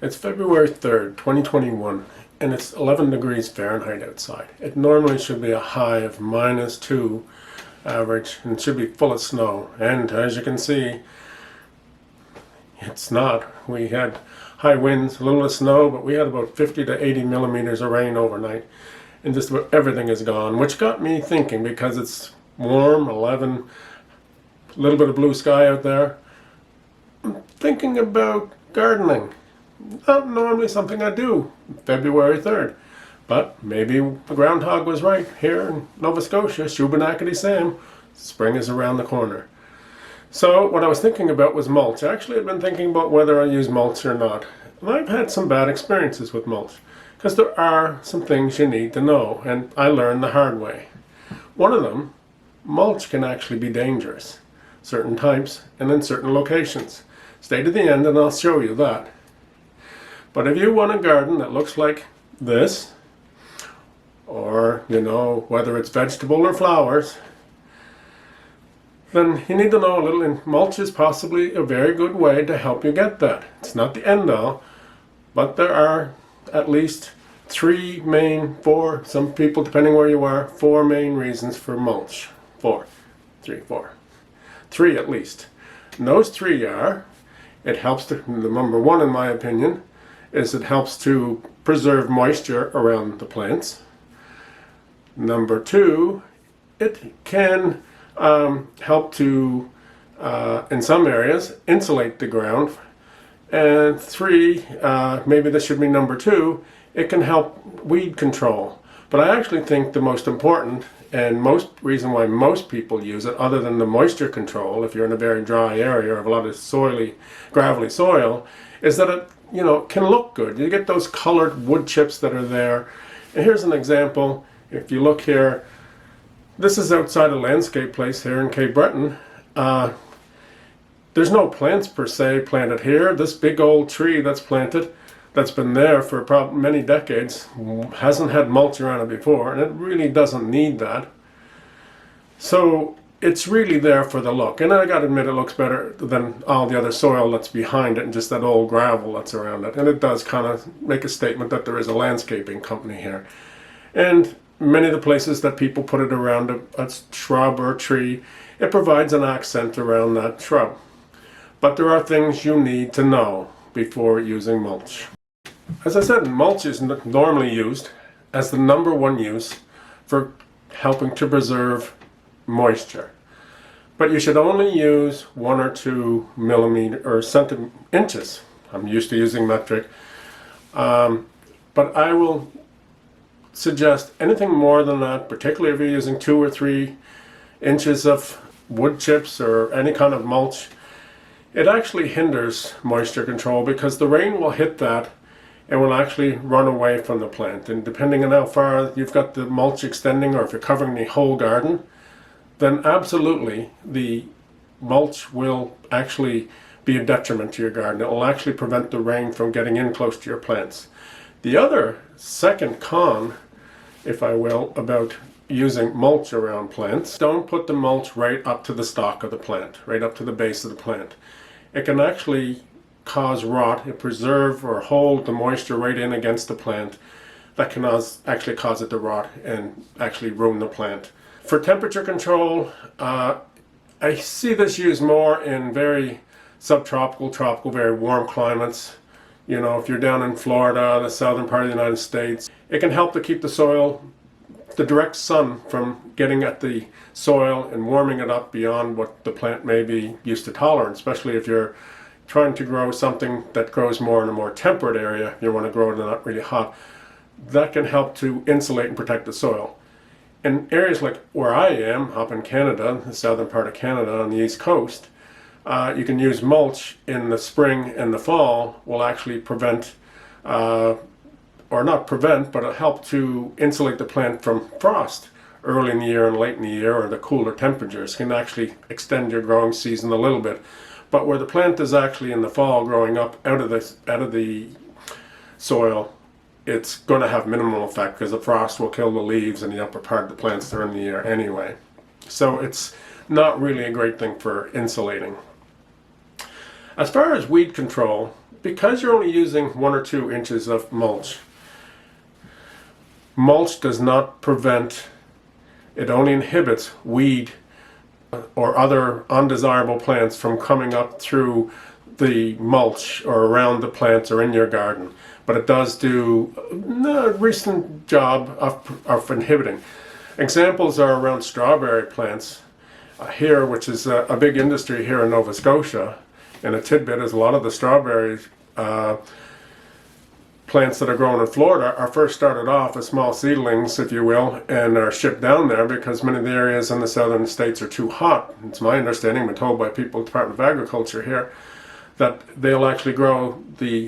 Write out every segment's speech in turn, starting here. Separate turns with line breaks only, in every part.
It's February 3rd, 2021, and it's 11 degrees Fahrenheit outside. It normally should be a high of -2 average and should be full of snow. And as you can see, it's not. We had high winds, a little of snow, but we had about 50 to 80 millimeters of rain overnight. And just about everything is gone, which got me thinking, because it's warm, 11, a little bit of blue sky out there. I'm thinking about gardening. Not normally something I do, February 3rd. But maybe the groundhog was right. Here in Nova Scotia, Shubenacadie Sam, spring is around the corner. So what I was thinking about was mulch. Actually, I've been thinking about whether I use mulch or not. And I've had some bad experiences with mulch, because there are some things you need to know, and I learned the hard way. One of them, mulch can actually be dangerous. Certain types and in certain locations. Stay to the end and I'll show you that. But if you want a garden that looks like this, or, whether it's vegetable or flowers, then you need to know a little, and mulch is possibly a very good way to help you get that. It's not the end all, but there are at least 4, some people, depending where you are, 4 main reasons for mulch. 4. 3 at least. And those 3 are, it helps the number 1 in my opinion, is it helps to preserve moisture around the plants. Number 2, it can help to, in some areas, insulate the ground. And 3, maybe this should be number 2, it can help weed control. But I actually think the most important and most reason why most people use it, other than the moisture control, if you're in a very dry area or have a lot of soily, gravelly soil, is that it can look good. You get those colored wood chips that are there. And here's an example. If you look here, this is outside a landscape place here in Cape Breton. There's no plants per se planted here. This big old tree that's planted, that's been there for probably many decades, hasn't had mulch around it before, and it really doesn't need that. So it's really there for the look, and I gotta admit it looks better than all the other soil that's behind it and just that old gravel that's around it. And it does kind of make a statement that there is a landscaping company here. And many of the places that people put it around a shrub or a tree, it provides an accent around that shrub. But there are things you need to know before using mulch. As I said, mulch is normally used as the number 1 use for helping to preserve moisture. But you should only use 1 or 2 inches. I'm used to using metric. But I will suggest anything more than that, particularly if you're using 2 or 3 inches of wood chips or any kind of mulch, it actually hinders moisture control, because the rain will hit that and will actually run away from the plant. And depending on how far you've got the mulch extending, or if you're covering the whole garden, then absolutely the mulch will actually be a detriment to your garden. It will actually prevent the rain from getting in close to your plants. The other second con, if I will, about using mulch around plants, don't put the mulch right up to the stalk of the plant, right up to the base of the plant. It can actually cause rot. It preserve or hold the moisture right in against the plant. That can actually cause it to rot and actually ruin the plant. For temperature control, I see this used more in very subtropical, tropical, very warm climates. If you're down in Florida, the southern part of the United States, it can help to keep the soil, the direct sun, from getting at the soil and warming it up beyond what the plant may be used to tolerate, especially if you're trying to grow something that grows more in a more temperate area. You want to grow it not really hot. That can help to insulate and protect the soil. In areas like where I am, up in Canada, the southern part of Canada on the east coast, you can use mulch in the spring and the fall. Will actually prevent, or not prevent, but it'll help to insulate the plant from frost early in the year and late in the year, or the cooler temperatures can actually extend your growing season a little bit. But where the plant is actually in the fall growing up out of the soil, it's going to have minimal effect, because the frost will kill the leaves in the upper part of the plants during the year anyway. So it's not really a great thing for insulating. As far as weed control, because you're only using 1 or 2 inches of mulch, mulch does not prevent, it only inhibits weed or other undesirable plants from coming up through the mulch or around the plants or in your garden. But it does do a recent job of inhibiting. Examples are around strawberry plants here, which is a big industry here in Nova Scotia. And a tidbit is a lot of the strawberry plants that are grown in Florida are first started off as small seedlings, if you will, and are shipped down there because many of the areas in the southern states are too hot. It's my understanding, been told by people at the Department of Agriculture here, that they'll actually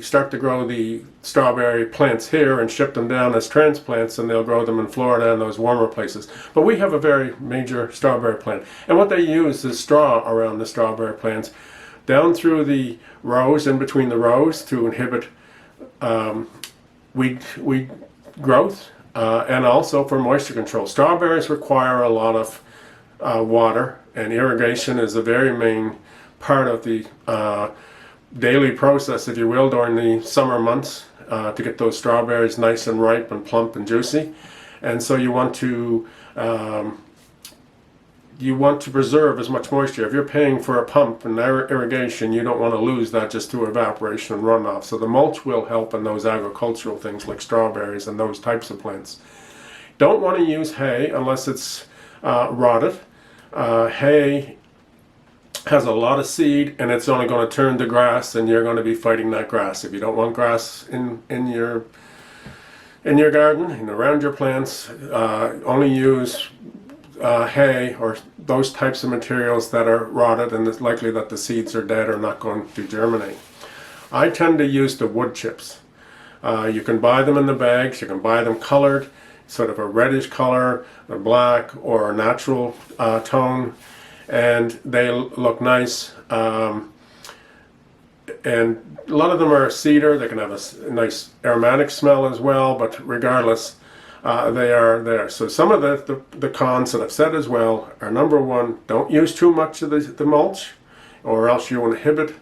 start to grow the strawberry plants here and ship them down as transplants, and they'll grow them in Florida and those warmer places. But we have a very major strawberry plant, and what they use is straw around the strawberry plants, down through the rows, in between the rows, to inhibit weed growth, and also for moisture control. Strawberries require a lot of water, and irrigation is a very main part of the daily process, if you will, during the summer months to get those strawberries nice and ripe and plump and juicy. And so you want to preserve as much moisture. If you're paying for a pump and irrigation, you don't want to lose that just through evaporation and runoff. So the mulch will help in those agricultural things like strawberries and those types of plants. Don't want to use hay unless it's rotted. Hay has a lot of seed, and it's only going to turn to grass, and you're going to be fighting that grass. If you don't want grass in your garden and around your plants, only use hay or those types of materials that are rotted and it's likely that the seeds are dead or not going to germinate. I tend to use the wood chips. You can buy them in the bags, you can buy them colored, sort of a reddish color, a black or a natural tone, and they look nice. And a lot of them are cedar. They can have a nice aromatic smell as well, but regardless, they are there. So some of the cons that I've said as well are, number one, don't use too much of the mulch, or else you inhibit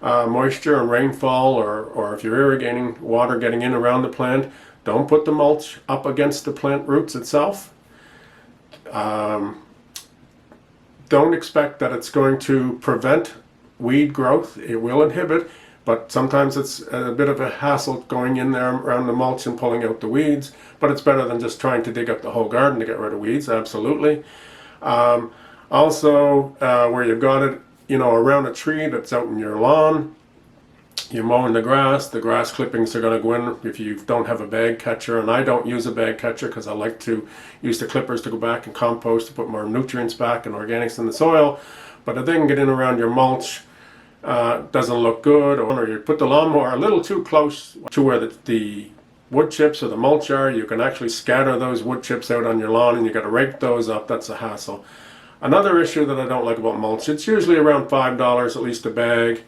moisture and rainfall, or if you're irrigating, water getting in around the plant, don't put the mulch up against the plant roots itself. Don't expect that it's going to prevent weed growth. It will inhibit, but sometimes it's a bit of a hassle going in there around the mulch and pulling out the weeds, but it's better than just trying to dig up the whole garden to get rid of weeds, absolutely. Also, where you've got it, around a tree that's out in your lawn, you're mowing the grass clippings are going to go in if you don't have a bag catcher, and I don't use a bag catcher because I like to use the clippers to go back and compost to put more nutrients back and organics in the soil. But if they can get in around your mulch, doesn't look good, or you put the lawnmower a little too close to where the wood chips or the mulch are, you can actually scatter those wood chips out on your lawn, and you got to rake those up. That's a hassle. Another issue that I don't like about mulch, it's usually around $5 at least a bag,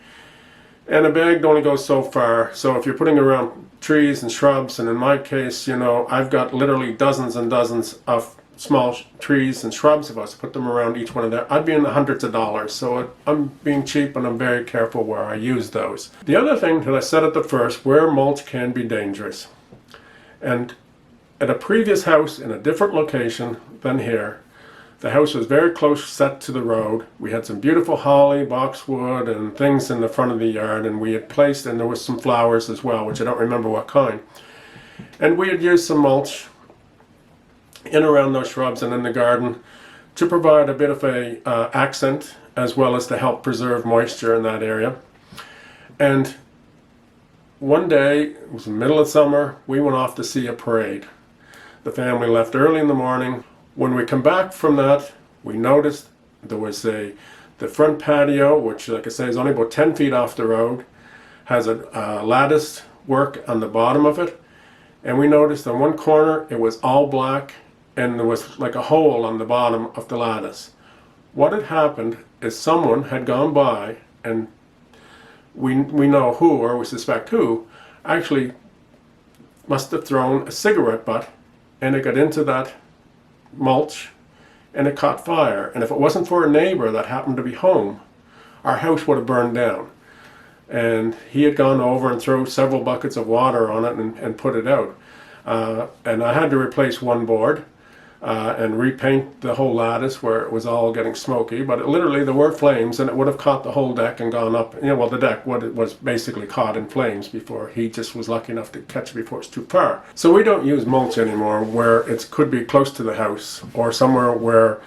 and a bag only goes so far. So if you're putting around trees and shrubs, and in my case, I've got literally dozens and dozens of small trees and shrubs. If I was to put them around each one of them, I'd be in the hundreds of dollars. So I'm being cheap, and I'm very careful where I use those. The other thing that I said at the first, where mulch can be dangerous. And at a previous house in a different location than here, the house was very close set to the road. We had some beautiful holly, boxwood, and things in the front of the yard, and we had placed, and there was some flowers as well, which I don't remember what kind. And we had used some mulch in around those shrubs and in the garden to provide a bit of a accent, as well as to help preserve moisture in that area. And one day, it was the middle of summer, we went off to see a parade. The family left early in the morning. When we come back from that, we noticed there was the front patio, which, like I say, is only about 10 feet off the road, has a lattice work on the bottom of it. And we noticed on one corner it was all black, and there was like a hole on the bottom of the lattice. What had happened is someone had gone by, and we know who, or we suspect who, actually must have thrown a cigarette butt, and it got into that mulch, and it caught fire. And if it wasn't for a neighbor that happened to be home, our house would have burned down. and he had gone over and threw several buckets of water on it and put it out. And I had to replace one board and repaint the whole lattice where it was all getting smoky, but literally there were flames, and it would have caught the whole deck and gone up, well, the deck was basically caught in flames before. He just was lucky enough to catch it before it's too far. So we don't use mulch anymore where it could be close to the house or somewhere where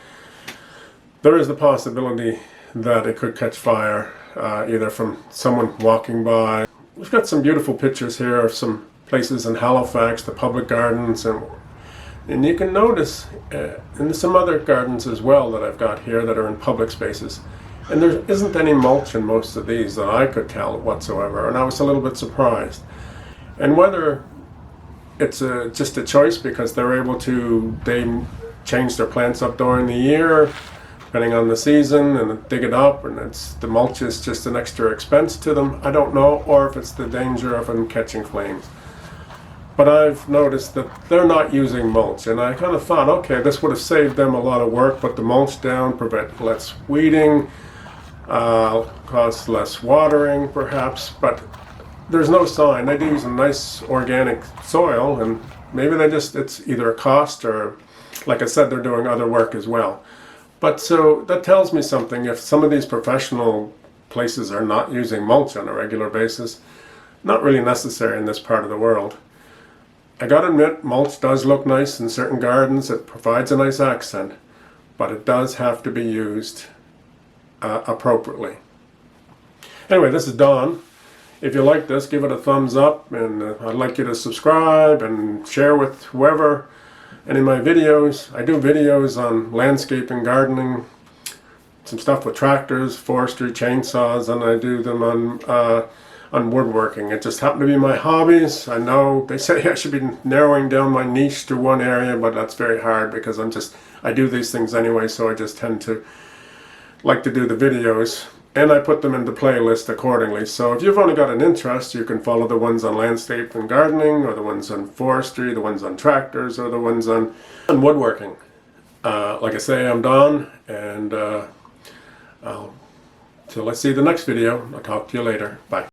there is the possibility that it could catch fire, either from someone walking by. We've got some beautiful pictures here of some places in Halifax, the public gardens, and you can notice in some other gardens as well that I've got here that are in public spaces, and there isn't any mulch in most of these that I could tell whatsoever, and I was a little bit surprised. And whether it's just a choice because they change their plants up during the year, depending on the season, and dig it up, and the mulch is just an extra expense to them, I don't know, or if it's the danger of them catching flames. But I've noticed that they're not using mulch, and I kind of thought, okay, this would have saved them a lot of work, but the mulch down, prevent less weeding, cause less watering perhaps, but there's no sign. They do use a nice organic soil, and maybe it's either a cost or, like I said, they're doing other work as well. But so that tells me something. If some of these professional places are not using mulch on a regular basis, not really necessary in this part of the world. I gotta admit, mulch does look nice in certain gardens. It provides a nice accent, but it does have to be used appropriately. Anyway, this is Don. If you like this, give it a thumbs up, and I'd like you to subscribe and share with whoever any of my videos. I do videos on landscaping, gardening, some stuff with tractors, forestry, chainsaws, and I do them on woodworking. It just happened to be my hobbies. I know they say I should be narrowing down my niche to one area, but that's very hard because I do these things anyway, so I just tend to like to do the videos, and I put them into playlist accordingly. So if you've only got an interest, you can follow the ones on landscape and gardening, or the ones on forestry, the ones on tractors, or the ones on woodworking. Like I say, I'm Don, and till I see the next video, I'll talk to you later. Bye.